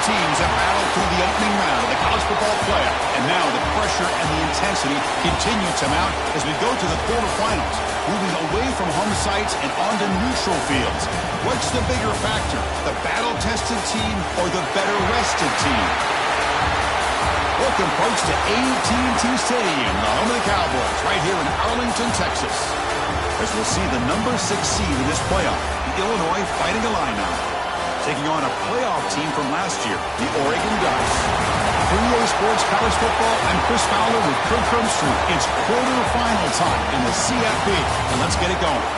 teams have battled through the opening round of the college football playoff, and now the pressure and the intensity continue to mount as we go to the quarterfinals, moving away from home sites and onto neutral fields. What's the bigger factor, the battle-tested team or the better-rested team? Welcome, folks, to AT&T Stadium, the home of the Cowboys, right here in Arlington, Texas, as we'll see the number 6 seed in this playoff, the Illinois Fighting Illini, taking on a playoff team from last year, the Oregon Ducks. For EA Sports College Football, I'm Chris Fowler with Kirk Herbstreit. It's quarterfinal time in the CFP, and let's get it going.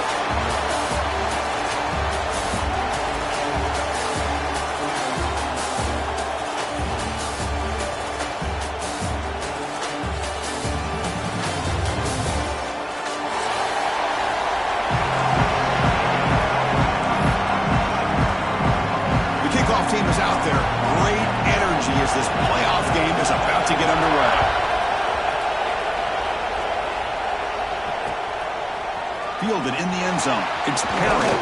Team is out there. Great energy as this playoff game is about to get underway. Fielded in the end zone. It's Perry.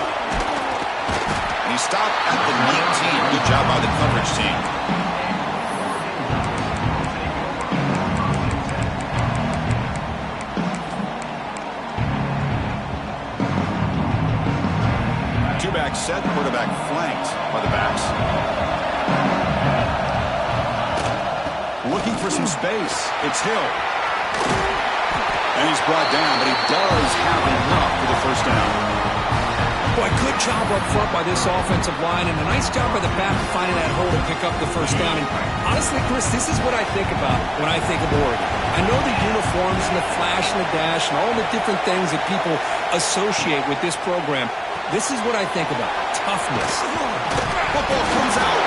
And he stopped at the 19. Good job by the coverage team. Two-back set, quarterback flanked by the backs. Looking for some space. It's Hill. And he's brought down, but he does have enough for the first down. Boy, good job up front by this offensive line, and a nice job by the back finding that hole to pick up the first down. And honestly, Chris, this is what I think about when I think of Oregon. I know the uniforms and the flash and the dash and all the different things that people associate with this program. This is what I think about, toughness. Football comes out,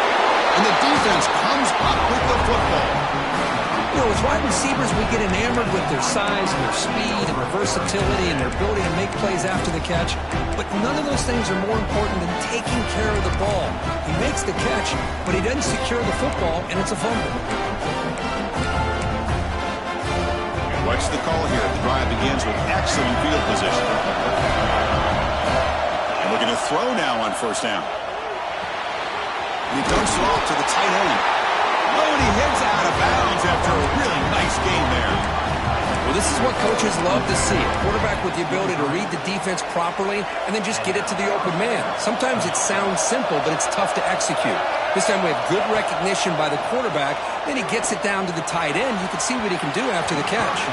and the defense comes up with the football. You know, as wide receivers, we get enamored with their size and their speed and their versatility and their ability to make plays after the catch. But none of those things are more important than taking care of the ball. He makes the catch, but he doesn't secure the football, and it's a fumble. And what's the call here? The drive begins with excellent field position. And we're going to throw now on first down. And he dumps it off to the tight end. Oh, and he heads out of bounds after a really nice game there. Well, this is what coaches love to see. A quarterback with the ability to read the defense properly and then just get it to the open man. Sometimes it sounds simple, but it's tough to execute. This time we have good recognition by the quarterback. Then he gets it down to the tight end. You can see what he can do after the catch.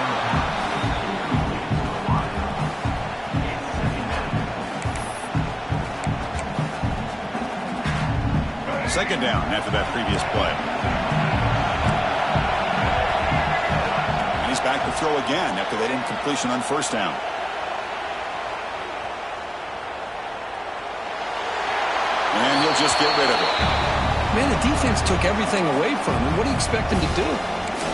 Second down after that previous play. And he's back to throw again after that incompletion on first down. And he'll just get rid of it. Man, the defense took everything away from him. What do you expect him to do?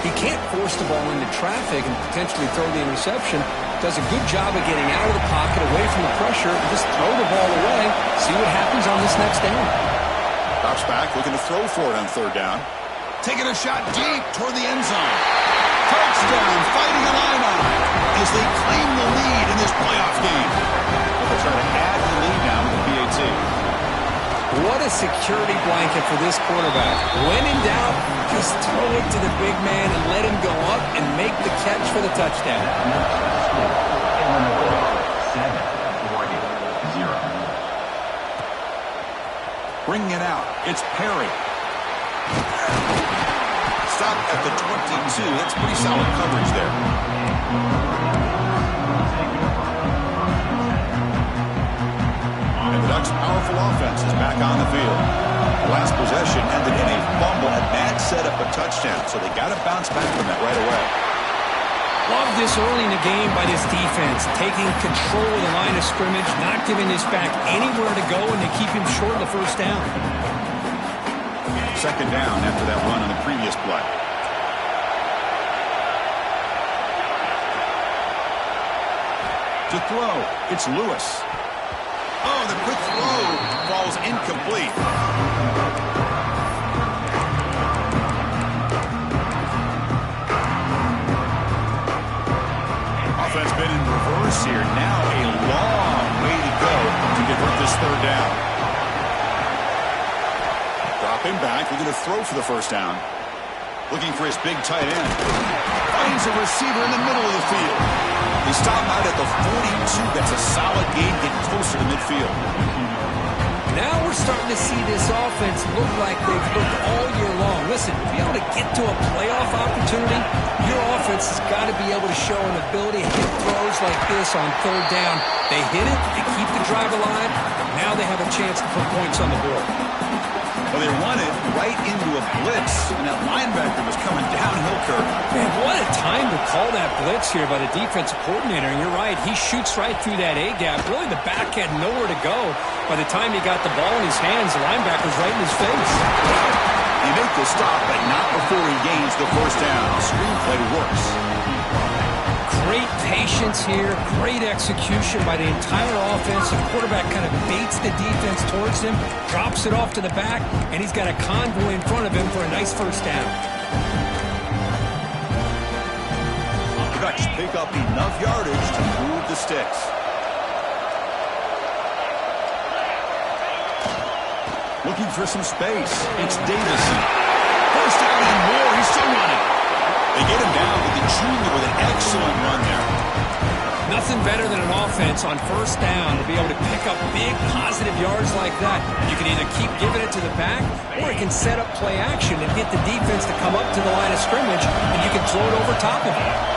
He can't force the ball into traffic and potentially throw the interception. Does a good job of getting out of the pocket, away from the pressure, and just throw the ball away. See what happens on this next down. Drops back, looking to throw for it on third down. Taking a shot deep toward the end zone. Touchdown, Fighting Illini, as they claim the lead in this playoff game. But they'll try to add the lead now with the PAT. What a security blanket for this quarterback. When in doubt, just throw it to the big man and let him go up and make the catch for the touchdown. Bringing it out, it's Perry. Stop at the 22. That's pretty solid coverage there. And the Ducks' powerful offense is back on the field. The last possession ended in a fumble, and that set up a touchdown, so they got to bounce back from that right away. Love this early in the game by this defense, taking control of the line of scrimmage, not giving this back anywhere to go, and they keep him short of the first down. Second down after that run on the previous play. To throw, it's Lewis. Oh, the quick throw falls incomplete. Offense been in reverse here. Now a long way to go to convert this third down. Drop Dropping back, looking to throw for the first down. Looking for his big tight end. Finds a receiver in the middle of the field. They stop out at the 42. That's a solid gain, getting closer to midfield. Now we're starting to see this offense look like they've looked all year long. Listen, to be able to get to a playoff opportunity, your offense has got to be able to show an ability to hit throws like this on third down. They hit it, they keep the drive alive, now they have a chance to put points on the board. Well, they run it right into a blitz, and that linebacker was coming downhill, Kirk. Man, what a time to call that blitz here by the defensive coordinator. And you're right, he shoots right through that A-gap. Really, the back had nowhere to go. By the time he got the ball in his hands, the linebacker's right in his face. He made the stop, but not before he gains the first down. Screenplay works. Great patience here, great execution by the entire offense. The quarterback kind of baits the defense towards him, drops it off to the back, and he's got a convoy in front of him for a nice first down. The Ducks pick up enough yardage to move the sticks. Looking for some space. It's Davison. First down and more. He's still running. They get him down with the junior with an excellent run there. Nothing better than an offense on first down to be able to pick up big positive yards like that. You can either keep giving it to the back, or it can set up play action and get the defense to come up to the line of scrimmage, and you can throw it over top of it.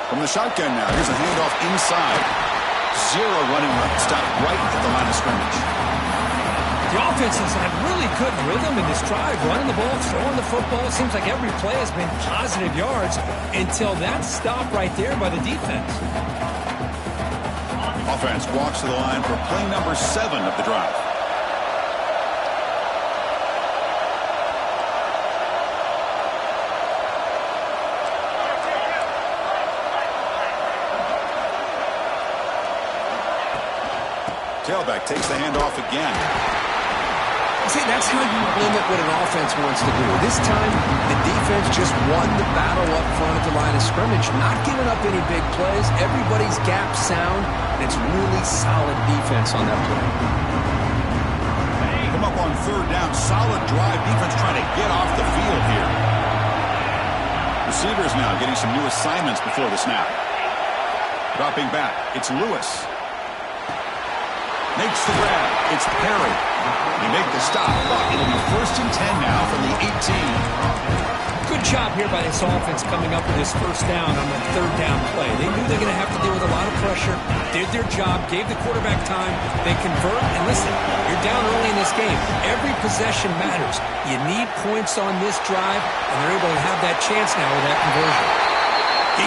From the shotgun now, here's a handoff inside. Zero running right. Stop right at the line of scrimmage. The offense has had really good rhythm in this drive, running the ball, throwing the football. It seems like every play has been positive yards until that stop right there by the defense. Offense walks to the line for play number 7 of the drive. Tailback takes the handoff again. See, that's how you limit what an offense wants to do. This time, the defense just won the battle up front at the line of scrimmage, not giving up any big plays. Everybody's gap sound, and it's really solid defense on that play. Come up on third down. Solid drive. Defense trying to get off the field here. Receivers now getting some new assignments before the snap. Dropping back. It's Lewis. Makes the grab. It's Perry. They make the stop, but it'll be 1st and 10 now from the 18. Good job here by this offense coming up with this first down on that third down play. They knew they're going to have to deal with a lot of pressure, did their job, gave the quarterback time, they convert, and listen, you're down early in this game. Every possession matters. You need points on this drive, and they're able to have that chance now with that conversion.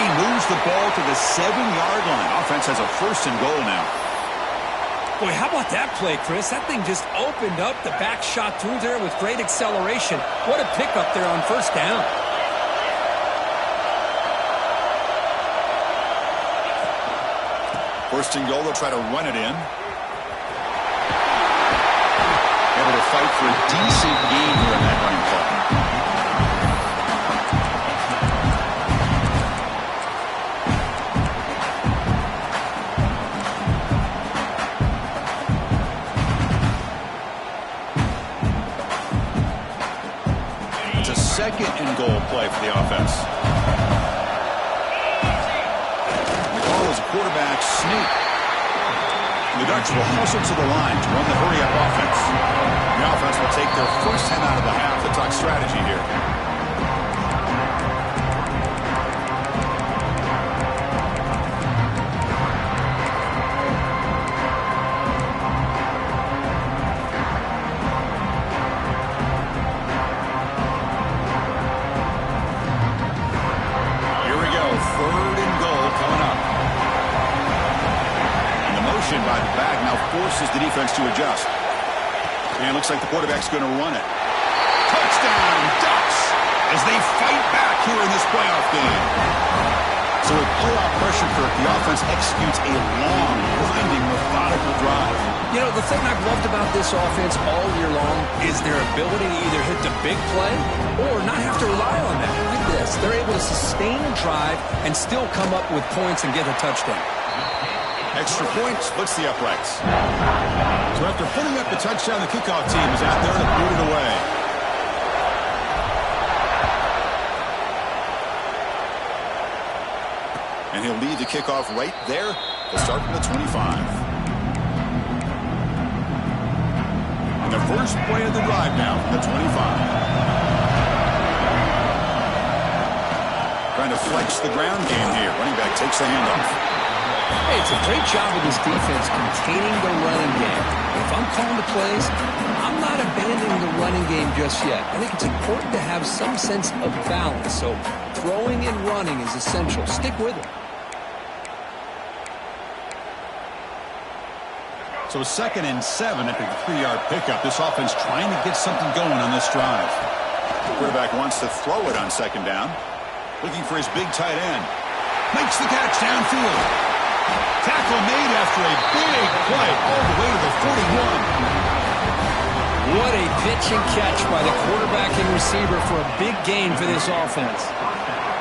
He moves the ball to the 7-yard line. Offense has a 1st and goal now. Boy, how about that play, Chris? That thing just opened up. The back shot through there with great acceleration. What a pickup there on first down. 1st and goal, they'll try to run it in. Able to fight for a decent gain here in that running play. It's a 2nd and goal play for the offense. The call is a quarterback sneak. The Ducks will hustle to the line to run the hurry-up offense. The offense will take their first 10 out of the half. The Ducks strategy here. By the back now forces the defense to adjust. And it looks like the quarterback's going to run it. Touchdown, Ducks, as they fight back here in this playoff game. So with playoff pressure, Kirk, the offense executes a long, grinding, methodical drive. You know, the the thing I've loved about this offense all year long is their ability to either hit the big play or not have to rely on that. Like this, they're able to sustain a drive and still come up with points and get a touchdown. Extra point splits the uprights. So after putting up the touchdown, the kickoff team is out there to boot it away. And he'll lead the kickoff right there. They'll start from the 25. And the first play of the drive now from the 25. Trying to flex the ground game here. Running back takes the handoff. Hey, it's a great job of this defense containing the running game. If I'm calling the plays, I'm not abandoning the running game just yet. I think it's important to have some sense of balance. So throwing and running is essential. Stick with it. So 2nd and 7 after the 3-yard pickup. This offense trying to get something going on this drive. The quarterback wants to throw it on 2nd down. Looking for his big tight end. Makes the catch downfield. Tackle made after a big play all the way to the 41. What a pitch and catch by the quarterback and receiver for a big gain for this offense.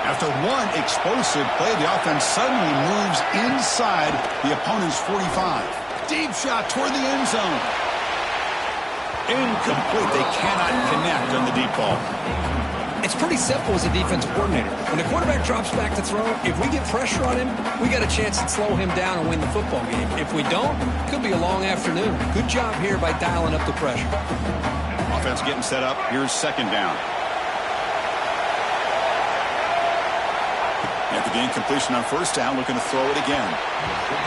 After one explosive play, the offense suddenly moves inside the opponent's 45. Deep shot toward the end zone. Incomplete. They cannot connect on the deep ball. It's pretty simple as a defensive coordinator. When the quarterback drops back to throw, if we get pressure on him, we got a chance to slow him down and win the football game. If we don't, it could be a long afternoon. Good job here by dialing up the pressure. Offense getting set up. Here's 2nd down. After the incompletion on 1st down, looking to throw it again.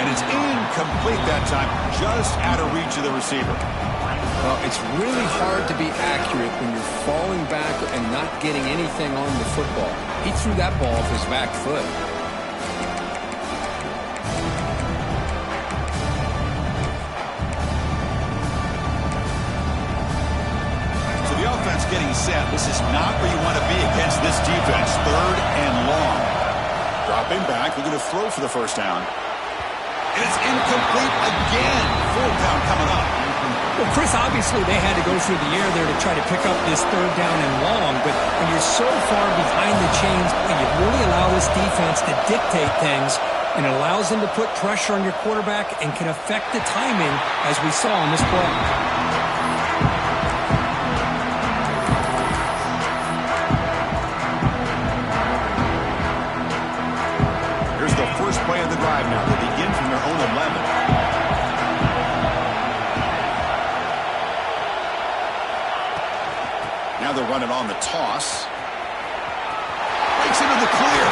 And it's incomplete that time, just out of reach of the receiver. Well, it's really hard to be accurate when you're falling back and not getting anything on the football. He threw that ball off his back foot. So the offense getting set. This is not where you want to be against this defense. 3rd and long. Dropping back, looking to throw for the 1st down. And it's incomplete again. 4th down coming up. Well, Chris, obviously they had to go through the air there to try to pick up this 3rd down and long, but when you're so far behind the chains, you really allow this defense to dictate things, and it allows them to put pressure on your quarterback and can affect the timing, as we saw on this play. Here's the first play of the drive now. They begin from their own 11. Now they're running on the toss. Breaks into the clear.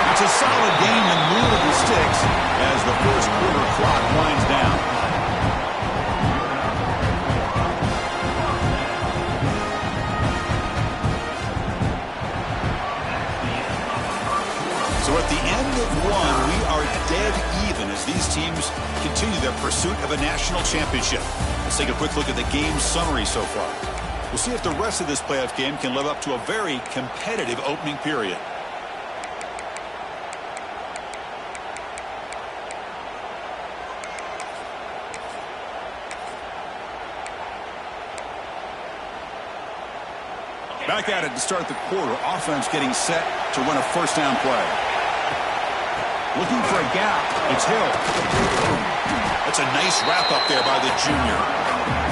It's a solid game and move of the sticks as the first quarter clock winds down. So at the end of one, we are dead even as these teams continue their pursuit of a national championship. Let's take a quick look at the game summary so far. We'll see if the rest of this playoff game can live up to a very competitive opening period. Back at it to start the quarter. Offense getting set to run a 1st down play. Looking for a gap. It's Hill. That's a nice wrap up there by the junior.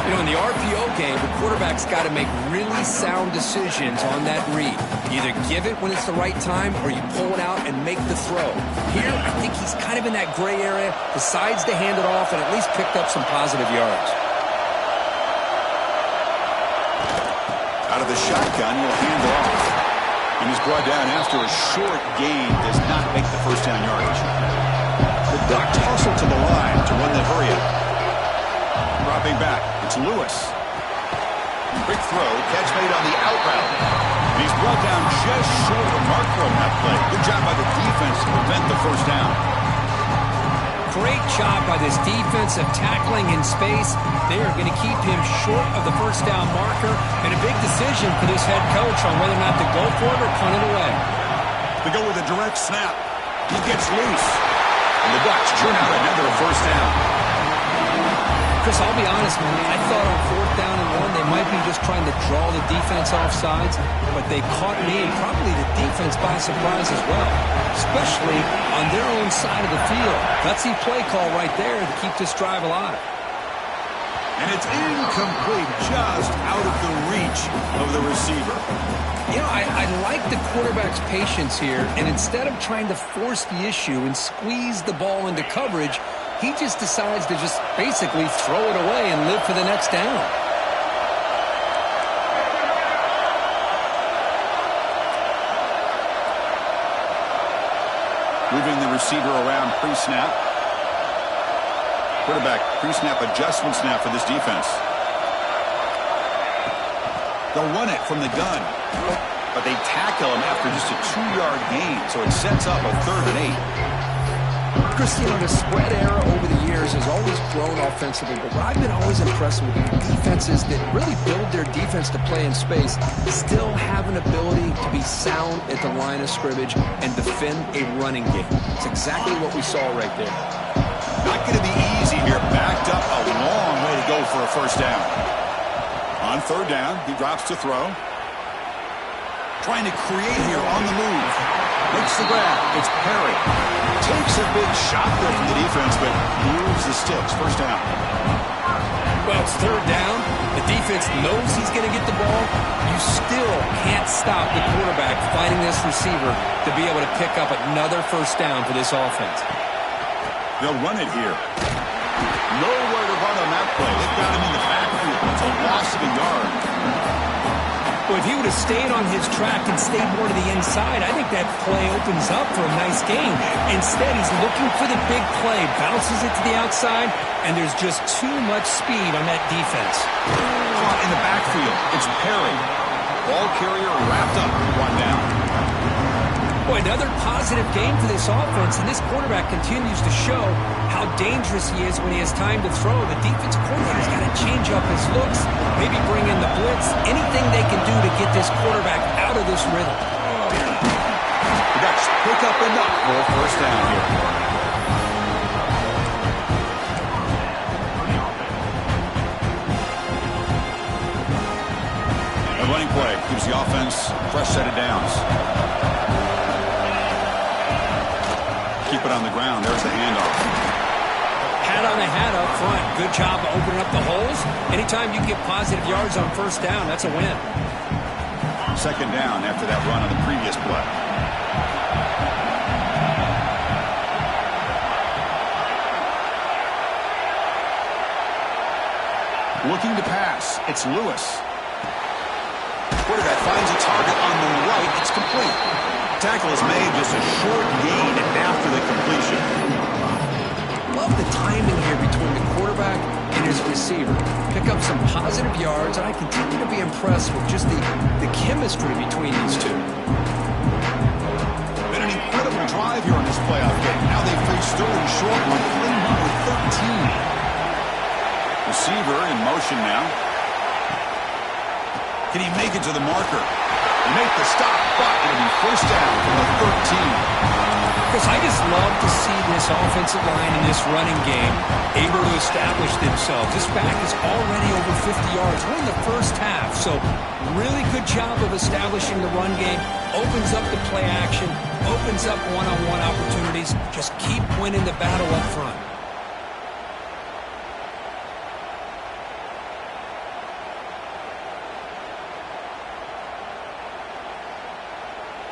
You know, in the RPO game, the quarterback's got to make really sound decisions on that read. You either give it when it's the right time or you pull it out and make the throw. Here, I think he's kind of in that gray area, decides to hand it off and at least picked up some positive yards. Out of the shotgun, he'll hand it off. And he's brought down after a short gain, does not make the 1st down yardage. The Ducks hustle to the line to run that hurry up. Dropping back, it's Lewis. Quick throw, catch made on the out route. And he's brought down just short of the marker on that play. Good job by the defense to prevent the 1st down. Great job by this defense of tackling in space. They are going to keep him short of the 1st down marker, and a big decision for this head coach on whether or not to go for it or punt it away. They go with a direct snap. He gets loose. And the Ducks turn out another 1st down. Chris, I'll be honest, man. I thought on 4th down and 1, they might be just trying to draw the defense off sides, but they caught me and probably the defense by surprise as well, especially on their own side of the field. Gutsy play call right there to keep this drive alive. And it's incomplete, just out of the reach of the receiver. You know, I like the quarterback's patience here, and instead of trying to force the issue and squeeze the ball into coverage, he just decides to just basically throw it away and live for the next down. Moving the receiver around pre-snap. Quarterback pre-snap adjustment snap for this defense. They'll run it from the gun, but they tackle him after just a 2-yard gain, so it sets up a 3rd and 8. Chris, you know, the spread era over the years has always grown offensively, but what I've been always impressed with defenses that really build their defense to play in space still have an ability to be sound at the line of scrimmage and defend a running game. It's exactly what we saw right there. Not going to be easy here. Backed up a long way to go for a 1st down. On 3rd down, he drops to throw. Trying to create here on the move. Makes the grab. It's Perry. Takes a big shot there from the defense, but moves the sticks. 1st down. Well, it's 3rd down. The defense knows he's going to get the ball. You still can't stop the quarterback fighting this receiver to be able to pick up another 1st down for this offense. They'll run it here. Nowhere to run on that play. They've got him in the backfield. It's a loss of a yard. Well, if he would have stayed on his track and stayed more to the inside, I think that play opens up for a nice game. Instead, he's looking for the big play, bounces it to the outside, and there's just too much speed on that defense. Caught in the backfield. It's Perry. Ball carrier wrapped up. 1 down. Boy, another positive game for this offense, and this quarterback continues to show how dangerous he is when he has time to throw. The defensive coordinator's got to change up his looks, maybe bring in the blitz, anything they can do to get this quarterback out of this rhythm. The Ducks pick up enough for a 1st down here. A running play gives the offense a fresh set of downs. Keep it on the ground. There's the handoff. Hat on the hat up front. Good job of opening up the holes. Anytime you get positive yards on 1st down, that's a win. 2nd down after that run on the previous play. Looking to pass. It's Lewis. Quarterback finds a target on the right. It's complete. Tackle is made, just a short gain after the completion. Love the timing here between the quarterback and his receiver. Pick up some positive yards, and I continue to be impressed with just the chemistry between these two. Been an incredible drive here in this playoff game. Now they face Sterling short on play number 13. Receiver in motion now. Can he make it to the marker? Make the stop, but it'll be 1st down from the 13. Because I just love to see this offensive line in this running game able to establish themselves. This back is already over 50 yards. We're in the 1st half, so really good job of establishing the run game. Opens up the play action, opens up one-on-one opportunities. Just keep winning the battle up front.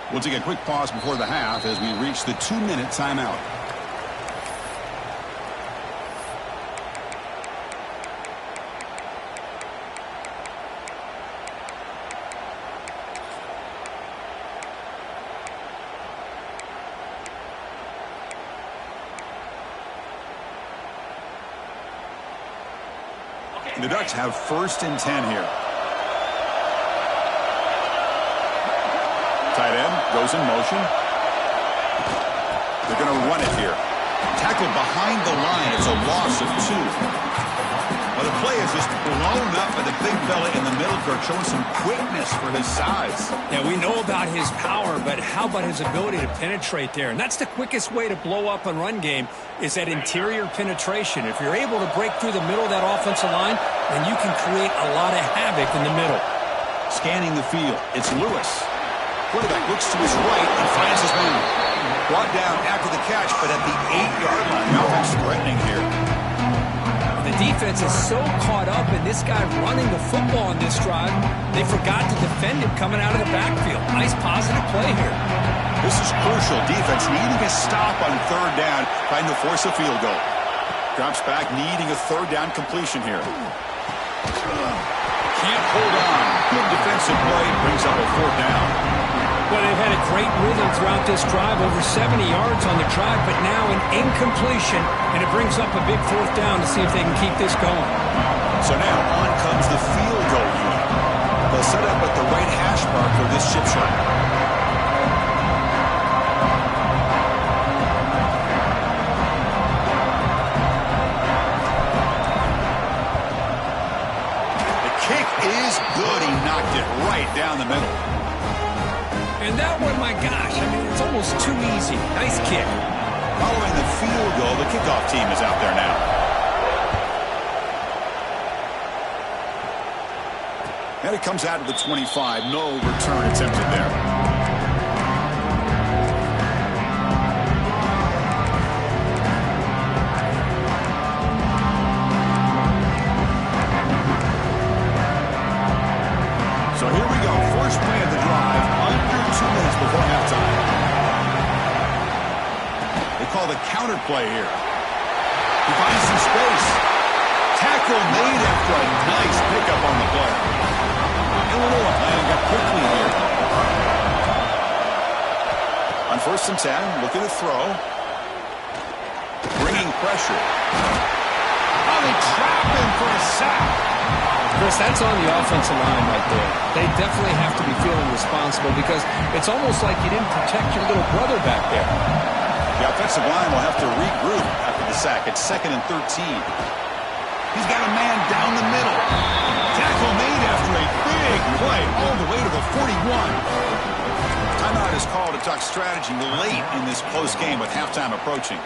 We'll take a quick pause before the half as we reach the 2-minute timeout. The Ducks have 1st and 10 here. Tight end goes in motion. They're going to run it here. Tackled behind the line. It's a loss of 2. Well, the play is just blown blown up by the big fella in the middle, Kirk, showing some quickness for his size. Yeah, we know about his power, but how about his ability to penetrate there? And that's the quickest way to blow up a run game, is that interior penetration. If you're able to break through the middle of that offensive line, then you can create a lot of havoc in the middle. Scanning the field, it's Lewis. Quarterback looks to his right and finds his man. Brought down after the catch, but at the 8-yard line. The offense threatening here. The defense is so caught up in this guy running the football on this drive, they forgot to defend him coming out of the backfield. Nice positive play here. This is crucial. Defense needing a stop on third down, trying to force a field goal. Drops back, needing a third down completion here. Can't hold on. Good defensive play, brings up a fourth down. Well, they've had a great rhythm throughout this drive, over 70 yards on the drive, but now an incompletion, and it brings up a big fourth down to see if they can keep this going. So now on comes the field goal unit. They'll set up at the right hash mark for this chip shot. The kick is good. He knocked it right down the middle. And that one, my gosh, I mean, it's almost too easy. Nice kick. Following the field goal, the kickoff team is out there now. And it comes out of the 25. No return attempted there. So here we go. First play of the drive. Under 2 minutes before halftime. They call the counter play here. He finds some space. Tackle made after a nice pickup on the play. Illinois lining up quickly here. On 1st and 10, looking to throw. Bringing pressure. Oh, they trap him for a sack. Chris, that's on the offensive line right there. They definitely have to be feeling responsible because it's almost like you didn't protect your little brother back there. The offensive line will have to regroup after the sack. It's 2nd and 13. He's got a man down the middle. Tackle made after a big play all the way to the 41. Timeout is called to talk strategy late in this close game with halftime approaching.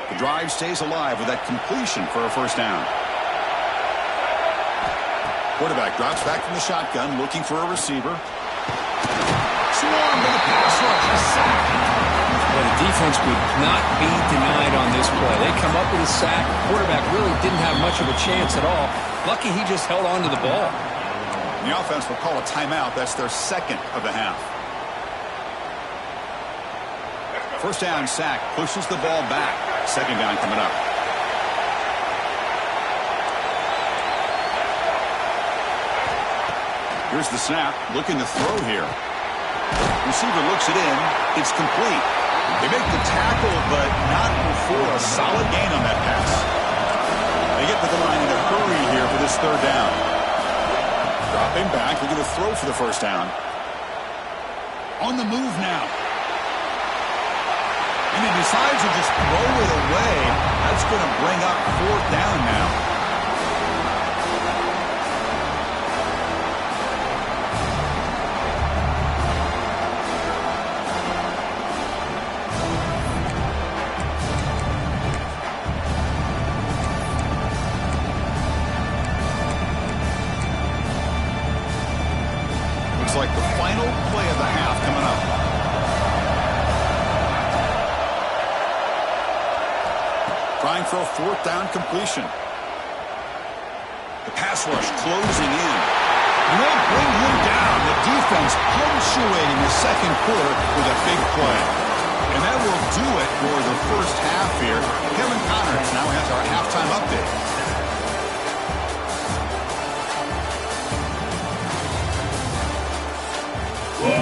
The drive stays alive with that completion for a first down. Quarterback drops back from the shotgun, looking for a receiver. Swarmed by the pass rush. A sack. Well, the defense would not be denied on this play. They come up with a sack. Quarterback really didn't have much of a chance at all. Lucky he just held on to the ball. The offense will call a timeout. That's their 2nd of the half. First down sack, pushes the ball back. 2nd down coming up. Here's the snap, looking to throw here. Receiver looks it in. It's complete. They make the tackle, but not before a solid gain on that pass. They get to the line in a hurry here for this 3rd down. Dropping back, looking to throw for the first down. On the move now. And he decides to just throw it away. That's going to bring up 4th down now. Like the final play of the half coming up. Trying for a 4th down completion. The pass rush closing in. And they bring him down. The defense punctuating the 2nd quarter with a big play. And that will do it for the first half here. Kevin Connors now has our halftime update. The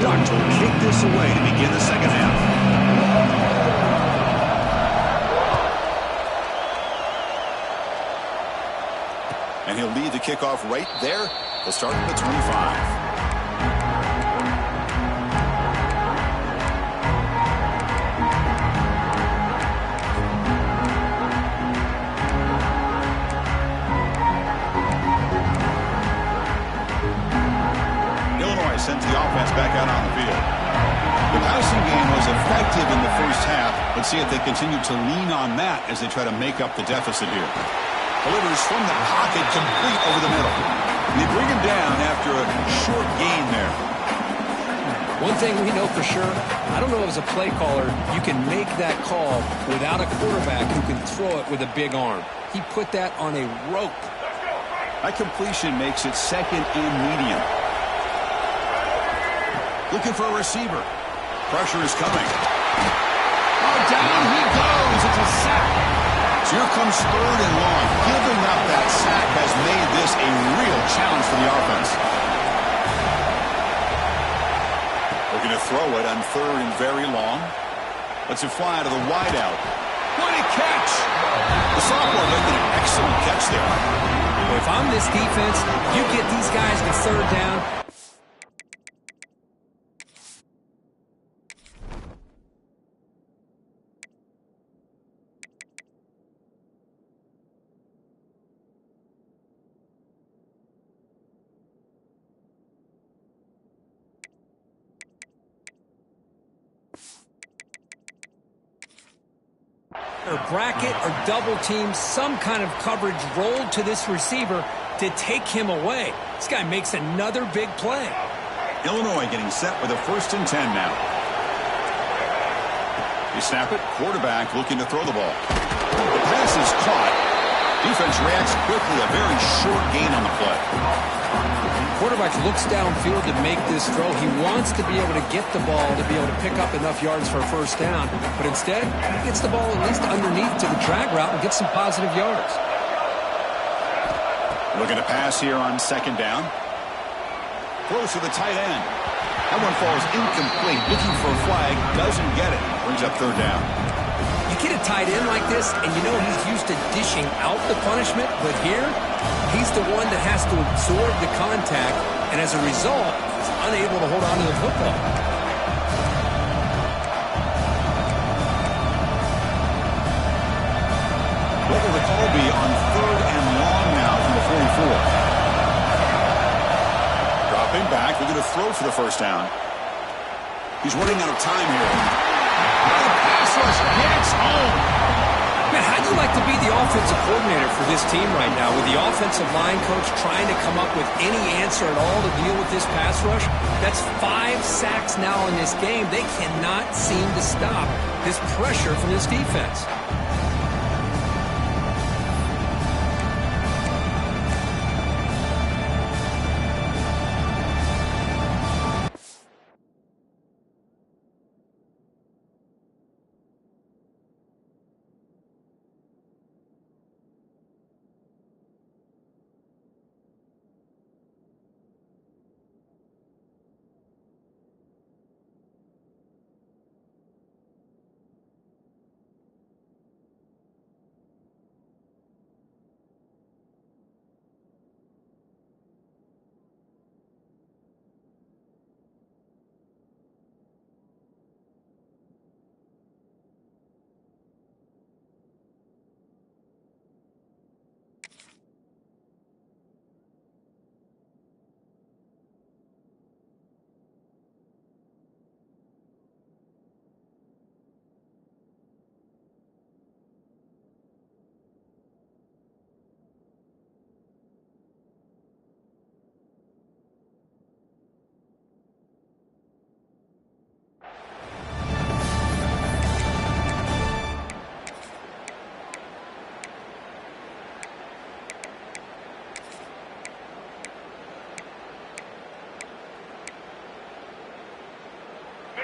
Ducks will kick this away to begin the 2nd half. And he'll lead the kickoff right there. They'll start at the 25. was effective in the first half. Let's see if they continue to lean on that as they try to make up the deficit here. Delivers from the pocket, complete over the middle. They bring him down after a short gain there. One thing we know for sure, I don't know as a play caller, you can make that call without a quarterback who can throw it with a big arm. He put that on a rope. That completion makes it second and medium. Looking for a receiver. Pressure is coming. Oh, down he goes. It's a sack. So here comes third and long. Giving up that sack has made this a real challenge for the offense. Looking to throw it on third and very long. Lets it fly to the wideout. What a catch! The sophomore making an excellent catch there. If I'm this defense, you get these guys to third down. Or bracket or double team, some kind of coverage rolled to this receiver to take him away. This guy makes another big play. Illinois getting set with a 1st and 10 now. They snap it. Quarterback looking to throw the ball. The pass is caught. Defense reacts quickly. A very short gain on the play. Quarterback looks downfield to make this throw. He wants to be able to get the ball to be able to pick up enough yards for a first down. But instead, he gets the ball at least underneath to the drag route and gets some positive yards. Looking to pass here on 2nd down. Throws to the tight end. That one falls incomplete. Looking for a flag. Doesn't get it. Brings up 3rd down. You get a tight end like this, and you know he's used to dishing out the punishment, but here, he's the one that has to absorb the contact, and as a result, he's unable to hold on to the football. What will the call be on 3rd and long now from the 44? Dropping back, we're going to throw for the first down. He's running out of time here. Pass rush hits home. Man, how'd you like to be the offensive coordinator for this team right now with the offensive line coach trying to come up with any answer at all to deal with this pass rush? That's 5 sacks now in this game. They cannot seem to stop this pressure from this defense.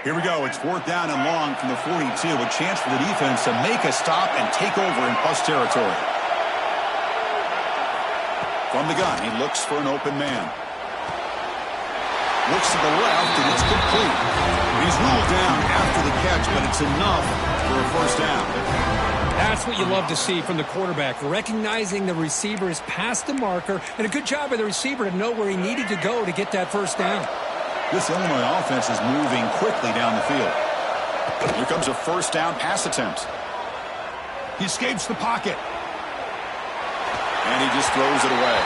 Here we go. It's 4th down and long from the 42. A chance for the defense to make a stop and take over in plus territory. From the gun, he looks for an open man. Looks to the left, and it's complete. He's ruled down after the catch, but it's enough for a first down. That's what you love to see from the quarterback, recognizing the receiver is past the marker, and a good job by the receiver to know where he needed to go to get that first down. This Illinois offense is moving quickly down the field. Here comes a first down pass attempt. He escapes the pocket. And he just throws it away.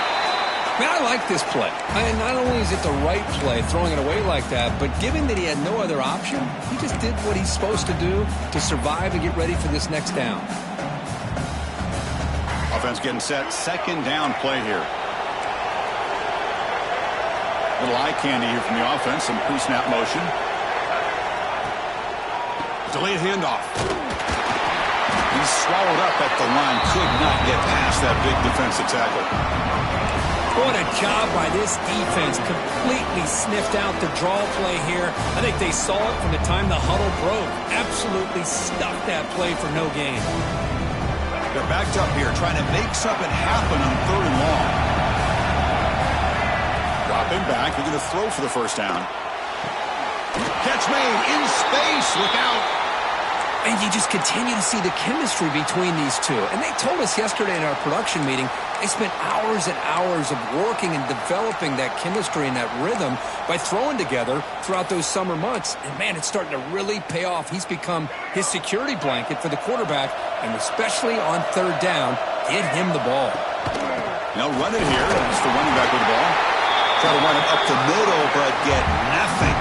Man, I like this play. And not only is it the right play, throwing it away like that, but given that he had no other option, he just did what he's supposed to do to survive and get ready for this next down. Offense getting set. Second down play here. Little eye candy here from the offense. Some pre-snap motion. Delayed handoff. He's swallowed up at the line. Could not get past that big defensive tackle. What a job by this defense. Completely sniffed out the draw play here. I think they saw it from the time the huddle broke. Absolutely stuffed that play for no gain. They're backed up here, trying to make something happen on 3rd and long. Dropping back. They're going to throw for the first down. Catch made in space. Look out. And you just continue to see the chemistry between these two. And they told us yesterday in our production meeting, they spent hours and hours of working and developing that chemistry and that rhythm by throwing together throughout those summer months. And, man, it's starting to really pay off. He's become his security blanket for the quarterback, and especially on 3rd down, get him the ball. Now run it here. It's the running back with the ball. Try to run it up the middle, but get nothing.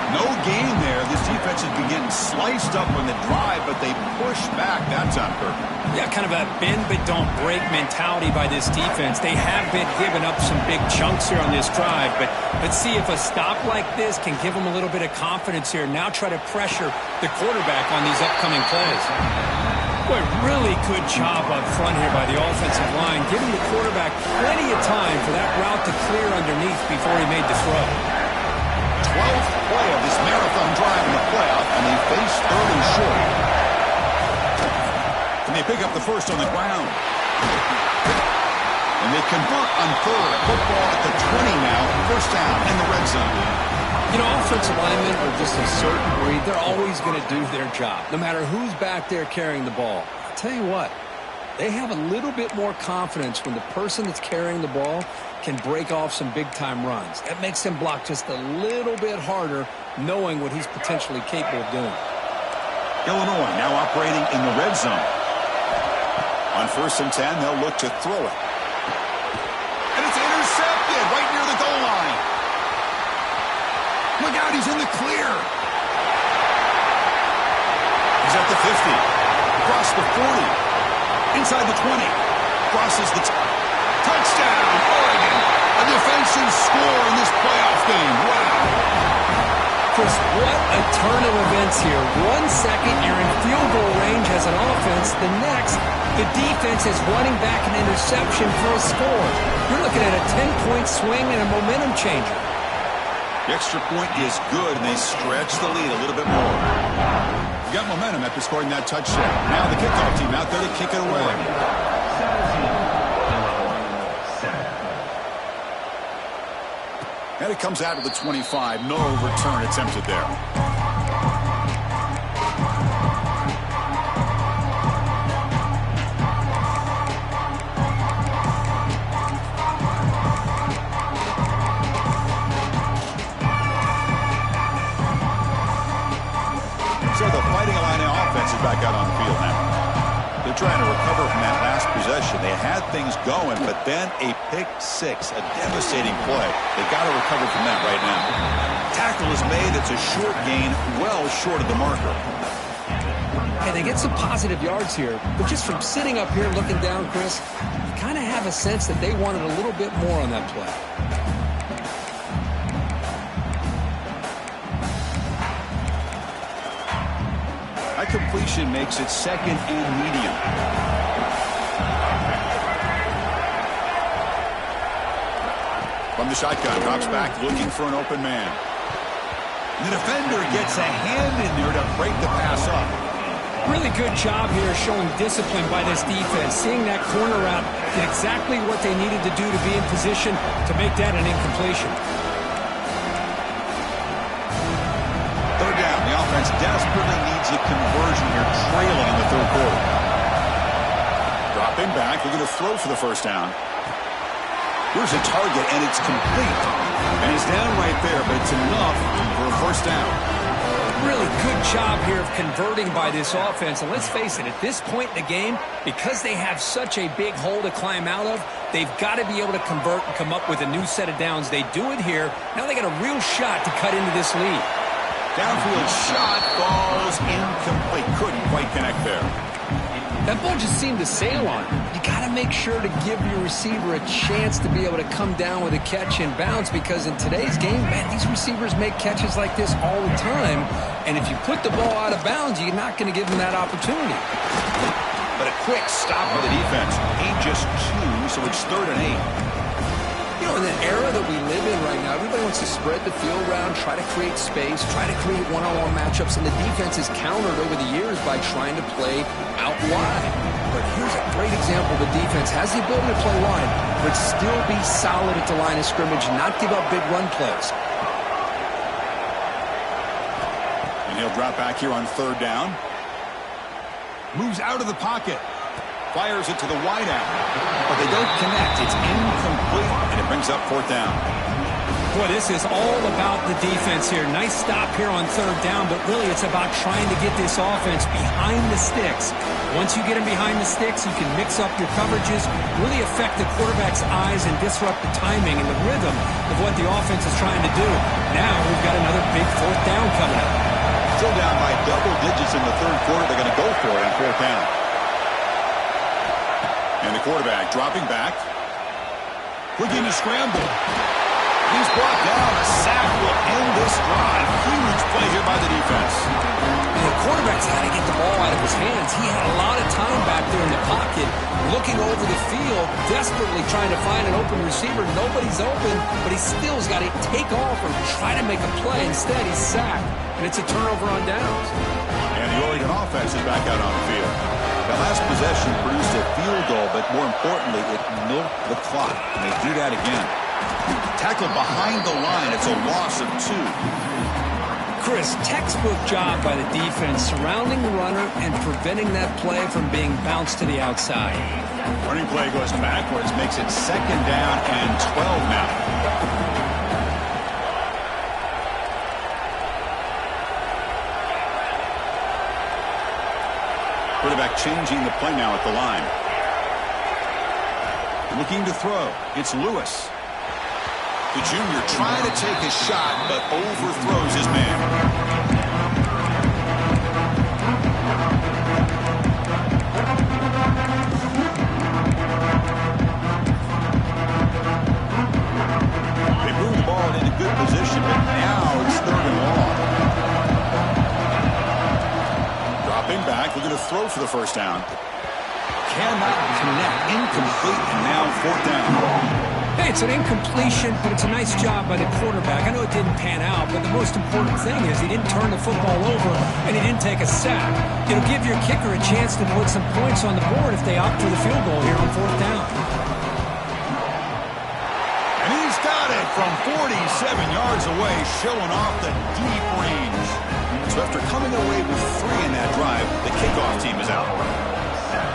No gain there. This defense has been getting sliced up on the drive, but they push back that time, Kirk. Yeah, kind of a bend but don't break mentality by this defense. They have been giving up some big chunks here on this drive, but let's see if a stop like this can give them a little bit of confidence here. Now try to pressure the quarterback on these upcoming plays. Boy, really good job up front here by the offensive line, giving the quarterback plenty of time for that route to clear underneath before he made the throw. 12th play of this marathon drive in the playoff, and they face 3rd and short. And they pick up the first on the ground. And they convert on 3rd. Football at the 20 now. First down in the red zone. You know, offensive linemen are just a certain breed. They're always going to do their job, no matter who's back there carrying the ball. I'll tell you what, they have a little bit more confidence when the person that's carrying the ball can break off some big-time runs. That makes him block just a little bit harder, knowing what he's potentially capable of doing. Illinois now operating in the red zone. On 1st and 10, they'll look to throw it. And it's intercepted right near the goal line. Look out, he's in the clear. He's at the 50. Across the 40. Inside the 20. Crosses the touchdown, Oregon. A defensive score in this playoff game. Wow. Chris, what a turn of events here. 1 second, you're in field goal range as an offense. The next, the defense is running back an interception for a score. You're looking at a 10-point swing and a momentum changer. The extra point is good, and they stretch the lead a little bit more. You got momentum after scoring that touchdown. Now the kickoff team out there to kick it away. And it comes out of the 25. No return attempted there. So the Fighting Illini offense is back out on the field now. They're trying to recover from that last possession. They had things going, but then a pick six, a devastating play. They've got to recover from that right now. Tackle is made. It's a short gain, well short of the marker. Hey, they get some positive yards here, but just from sitting up here looking down, Chris, you kind of have a sense that they wanted a little bit more on that play. That completion makes it 2nd and medium. From the shotgun, drops back, looking for an open man. The defender gets a hand in there to break the pass up. Really good job here showing discipline by this defense. Seeing that corner route did exactly what they needed to do to be in position to make that an incompletion. Third down. The offense desperately needs a conversion here, trailing in the 3rd quarter. Dropping back. They're going to throw for the first down. Here's a target, and it's complete. And he's down right there, but it's enough for a first down. Really good job here of converting by this offense. And let's face it, at this point in the game, because they have such a big hole to climb out of, they've got to be able to convert and come up with a new set of downs. They do it here. Now they got a real shot to cut into this lead. Downfield shot falls incomplete. Couldn't quite connect there. That ball just seemed to sail on him. You got to make sure to give your receiver a chance to be able to come down with a catch and bounce, because in today's game, man, these receivers make catches like this all the time. And if you put the ball out of bounds, you're not going to give them that opportunity. But a quick stop by the defense. Gain just 2, so it's 3rd and 8. You know, in the era that we live in right now, everybody wants to spread the field around, try to create space, try to create one-on-one matchups, and the defense is countered over the years by trying to play out wide. But here's a great example. The defense has the ability to play wide, but still be solid at the line of scrimmage, not give up big run plays. And he'll drop back here on 3rd down. Moves out of the pocket. Fires it to the wideout. But they don't connect. It's incomplete, and it brings up 4th down. Boy, this is all about the defense here. Nice stop here on 3rd down, but really it's about trying to get this offense behind the sticks. Once you get them behind the sticks, you can mix up your coverages, really affect the quarterback's eyes and disrupt the timing and the rhythm of what the offense is trying to do. Now we've got another big 4th down coming up. Still down by double digits in the 3rd quarter. They're going to go for it on 4th down. And the quarterback dropping back. Looking to scramble. He's brought down. A sack will end this drive. Huge play here by the defense. And the quarterback's got to get the ball out of his hands. He had a lot of time back there in the pocket, looking over the field, desperately trying to find an open receiver. Nobody's open, but he still's got to take off or try to make a play. Instead, he's sacked, and it's a turnover on downs. And the Oregon offense is back out on the field. That last possession produced a field goal, but more importantly, it milked the clock. And they do that again. Tackled behind the line. It's a loss of 2. Chris, textbook job by the defense, surrounding the runner and preventing that play from being bounced to the outside. Running play goes backwards, makes it 2nd down and 12 now. Quarterback changing the play now at the line. Looking to throw. It's Lewis. The junior trying to take a shot, but overthrows his man. They move the ball into good position, but now it's 3rd and long. Dropping back, looking to throw for the 1st down. Cannot connect. Incomplete, and now 4th down. Hey, it's an incompletion, but it's a nice job by the quarterback. I know it didn't pan out, but the most important thing is he didn't turn the football over and he didn't take a sack. It'll give your kicker a chance to put some points on the board if they opt for the field goal here on 4th down. And he's got it from 47 yards away, showing off the deep range. So after coming away with 3 in that drive, the kickoff team is out.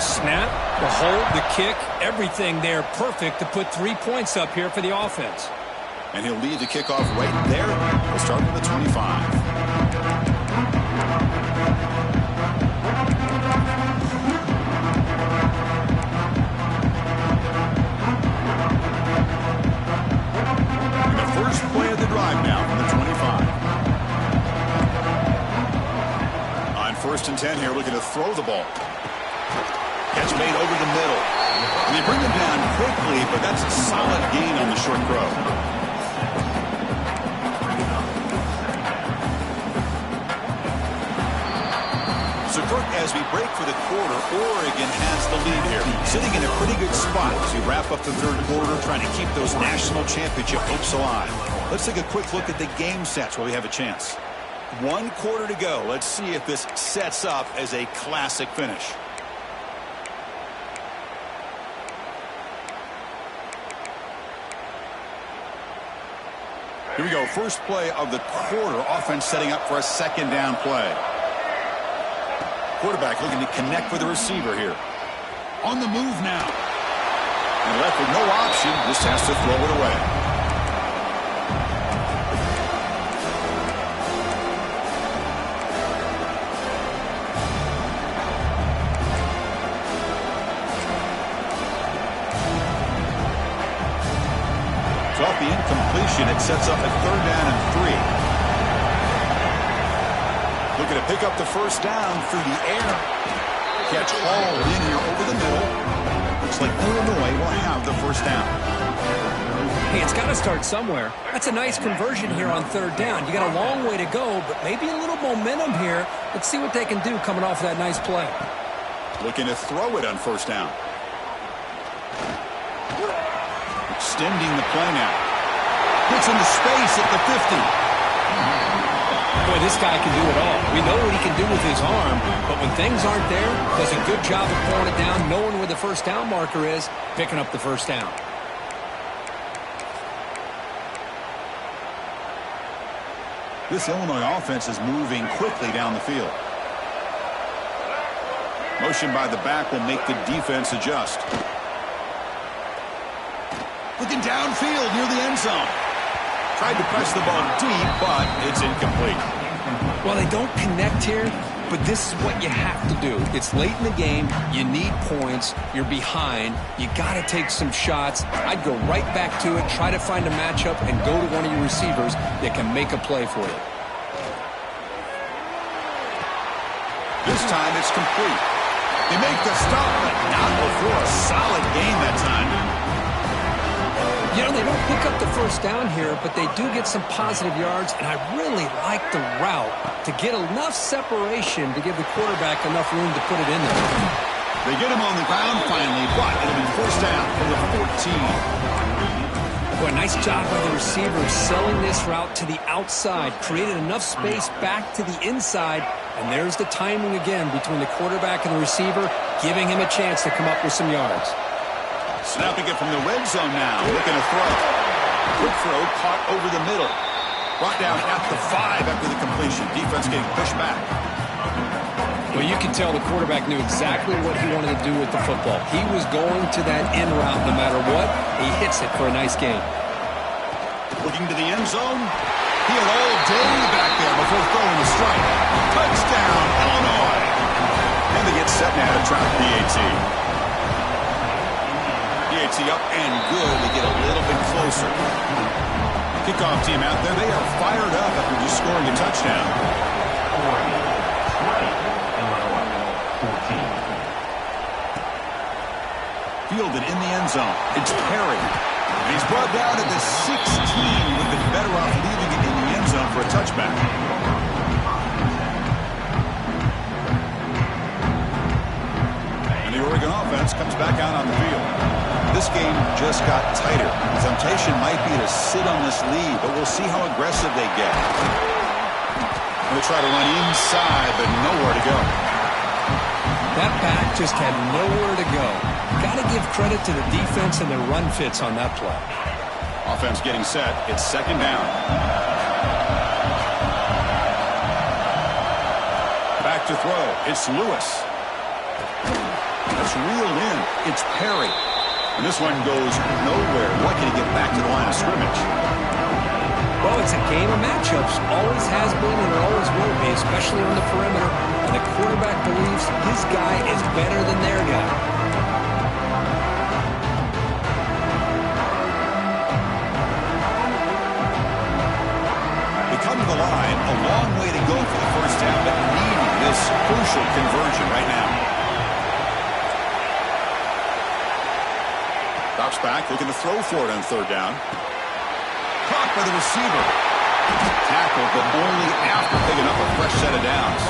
Snap, the hold, the kick, everything there perfect to put 3 points up here for the offense. And he'll lead the kickoff right there. We'll start with the 25. And the first play of the drive now from the 25. On 1st and 10 here, looking to throw the ball. Catch made over the middle. And they bring him down quickly, but that's a solid gain on the short throw. So, Kirk, as we break for the quarter, Oregon has the lead here. Sitting in a pretty good spot as we wrap up the 3rd quarter, trying to keep those national championship hopes alive. Let's take a quick look at the game sets while we have a chance. 1 quarter to go. Let's see if this sets up as a classic finish. Here we go. First play of the quarter. Offense setting up for a 2nd down play. Quarterback looking to connect with the receiver here. On the move now. And left with no option. Just has to throw it away. completion. It sets up a 3rd down and 3. Looking to pick up the first down through the air. Catch hauled in here over the middle. Looks like Illinois will have the first down. Hey, it's got to start somewhere. That's a nice conversion here on 3rd down. You got a long way to go, but maybe a little momentum here. Let's see what they can do coming off that nice play. Looking to throw it on 1st down. Extending the play now. Gets into space at the 50. Boy, this guy can do it all. We know what he can do with his arm, but when things aren't there, does a good job of throwing it down, knowing where the first down marker is, picking up the first down. This Illinois offense is moving quickly down the field. Motion by the back will make the defense adjust. Looking downfield near the end zone. Tried to press the ball deep, but it's incomplete. Well, they don't connect here, but this is what you have to do. It's late in the game. You need points. You're behind. You got to take some shots. I'd go right back to it, try to find a matchup, and go to one of your receivers that can make a play for you. This time it's complete. They make the stop, but not before a solid gain that time. You know, they don't pick up the first down here, but they do get some positive yards, and I really like the route to get enough separation to give the quarterback enough room to put it in there. They get him on the ground finally, but it'll be 1st down from the 14. Boy, nice job by the receiver selling this route to the outside, created enough space back to the inside, and there's the timing again between the quarterback and the receiver, giving him a chance to come up with some yards. Snapping it from the red zone now, looking to throw. Quick throw caught over the middle. Brought down at the 5 after the completion. Defense getting pushed back. Well, you can tell the quarterback knew exactly what he wanted to do with the football. He was going to that in route no matter what. He hits it for a nice gain. Looking to the end zone. He had all day back there before throwing the strike. Touchdown, Illinois. And they get set now to trap PAT. PAT up and good to get a little bit closer. Kickoff team out there. They are fired up after just scoring a touchdown. Fielded in the end zone. It's Perry. And he's brought down at the 16. Would have been better off leaving it in the end zone for a touchback. And the Oregon offense comes back out on the field. This game just got tighter. The temptation might be to sit on this lead, but we'll see how aggressive they get. They'll try to run inside, but nowhere to go. That back just had nowhere to go. Got to give credit to the defense and their run fits on that play. Offense getting set. It's 2nd down. Back to throw. It's Lewis. That's reeled in. It's Perry. And this one goes nowhere. Lucky to get back to the line of scrimmage. Well, it's a game of matchups. Always has been and always will be, especially on the perimeter. And the quarterback believes his guy is better than their guy. They come to the line. A long way to go for the first down, but needing this crucial conversion right now. Drops back, looking to throw for it on 3rd down. Caught by the receiver. Tackled, but only after picking up a fresh set of downs.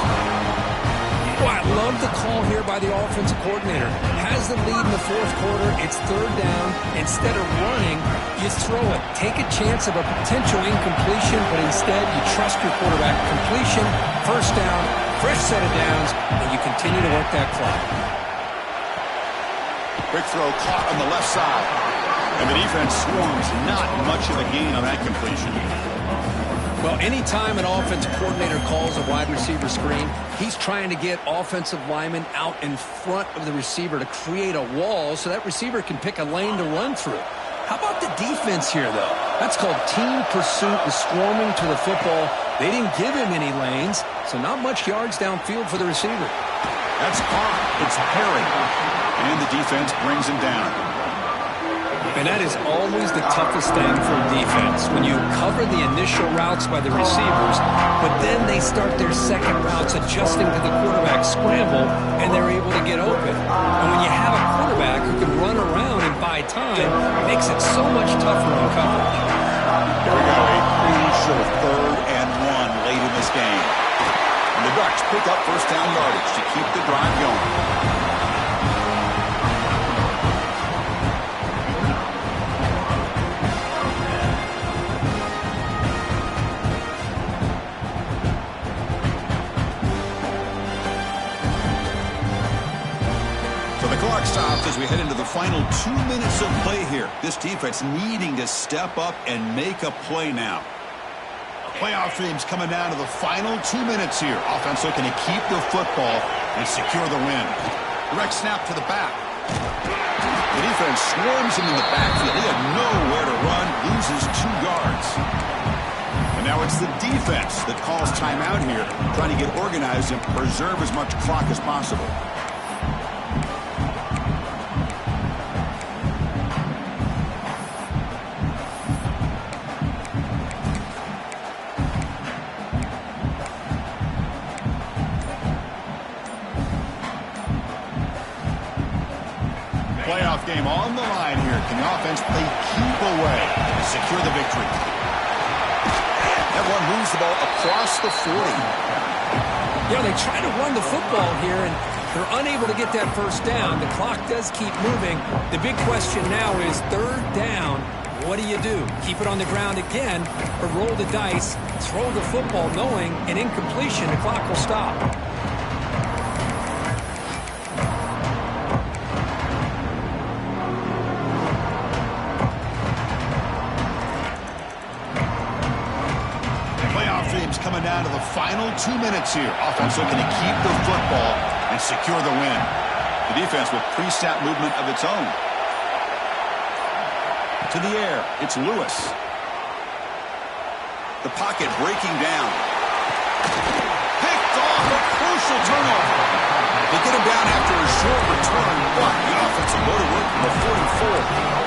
Boy, I love the call here by the offensive coordinator. Has the lead in the 4th quarter. It's 3rd down. Instead of running, you throw it. Take a chance of a potential incompletion, but instead you trust your quarterback. Completion, 1st down, fresh set of downs, and you continue to work that clock. Quick throw caught on the left side. And the defense swarms. Not much of a gain on that completion. Well, anytime an offensive coordinator calls a wide receiver screen, he's trying to get offensive linemen out in front of the receiver to create a wall so that receiver can pick a lane to run through. How about the defense here, though? That's called team pursuit and swarming to the football. They didn't give him any lanes, so not much yards downfield for the receiver. That's caught. It's Perry. And the defense brings him down. And that is always the toughest thing for a defense. When you cover the initial routes by the receivers, but then they start their second routes adjusting to the quarterback scramble, and they're able to get open. And when you have a quarterback who can run around and buy time, it makes it so much tougher on coverage. Here we go, a crucial 3rd and 1 late in this game. And the Ducks pick up first down yardage to keep the drive going. Stops as we head into the final 2 minutes of play here. This defense needing to step up and make a play now. Playoff dreams coming down to the final 2 minutes here. Offense looking to keep the football and secure the win. Direct snap to the back. The defense swarms him in the backfield. He had nowhere to run, loses 2 yards. And now it's the defense that calls timeout here, trying to get organized and preserve as much clock as possible. Playoff game on the line here. Can the offense play keep away to secure the victory? That one moves the ball across the 40. Yeah, they try to run the football here, and they're unable to get that first down. The clock does keep moving. The big question now is 3rd down. What do you do? Keep it on the ground again, or roll the dice, throw the football knowing an incompletion, the clock will stop. Coming down to the final 2 minutes here. Offense looking to keep the football and secure the win. The defense with pre-snap movement of its own. To the air, it's Lewis. The pocket breaking down. Picked off, a crucial turnover. They get him down after a short return, but the offensive go to work from the 44.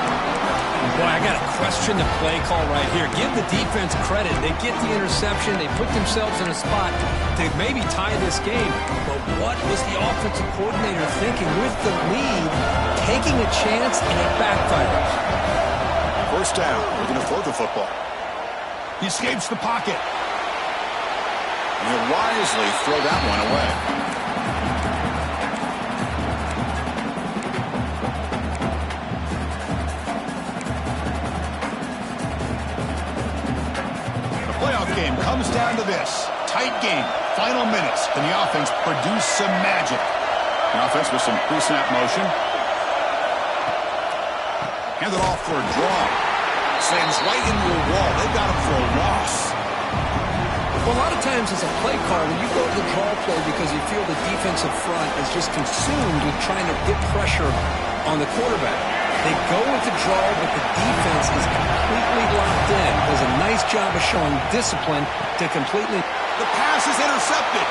Boy, I got to question the play call right here. Give the defense credit. They get the interception. They put themselves in a spot to maybe tie this game. But what was the offensive coordinator thinking with the lead, taking a chance, and it backfires? First down. They're going to throw the football. He escapes the pocket. And he'll wisely throw that one away. Game comes down to this. Tight game. Final minutes. Can the offense produce some magic? The offense with some pre-snap motion. Hand it off for a draw. Slams right into a wall. They've got him for a loss. Well, a lot of times as a play call, when you go to the draw play because you feel the defensive front is just consumed with trying to get pressure on the quarterback. They go with the draw, but the defense is completely locked in. Does a nice job of showing discipline to completely... The pass is intercepted.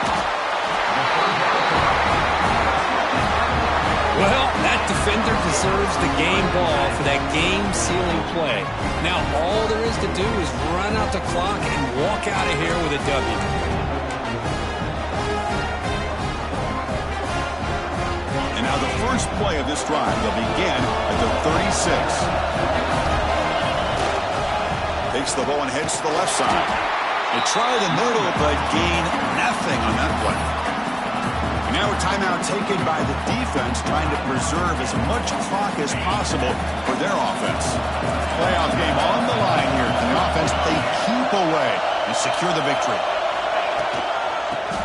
Well, that defender deserves the game ball for that game-sealing play. Now, all there is to do is run out the clock and walk out of here with a W. And now the first play of this drive will begin at the 36. Takes the ball and heads to the left side. They try the middle, but gain nothing on that play. And now a timeout taken by the defense, trying to preserve as much clock as possible for their offense. Playoff game on the line here. Can the offense play keep away and secure the victory?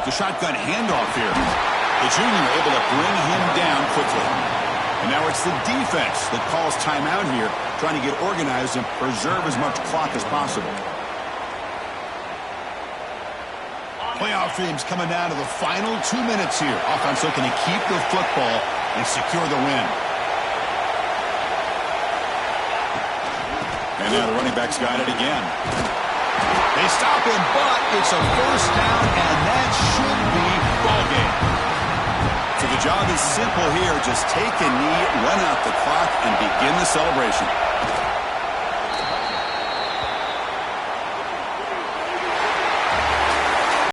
The shotgun handoff here. The junior able to bring him down quickly. And now it's the defense that calls timeout here, trying to get organized and preserve as much clock as possible. Playoff dreams coming down to the final 2 minutes here. Offense looking to keep the football and secure the win. And now the running back's got it again. They stop him, but it's a first down, and that should be ball game. So the job is simple here. Just take a knee, run out the clock, and begin the celebration.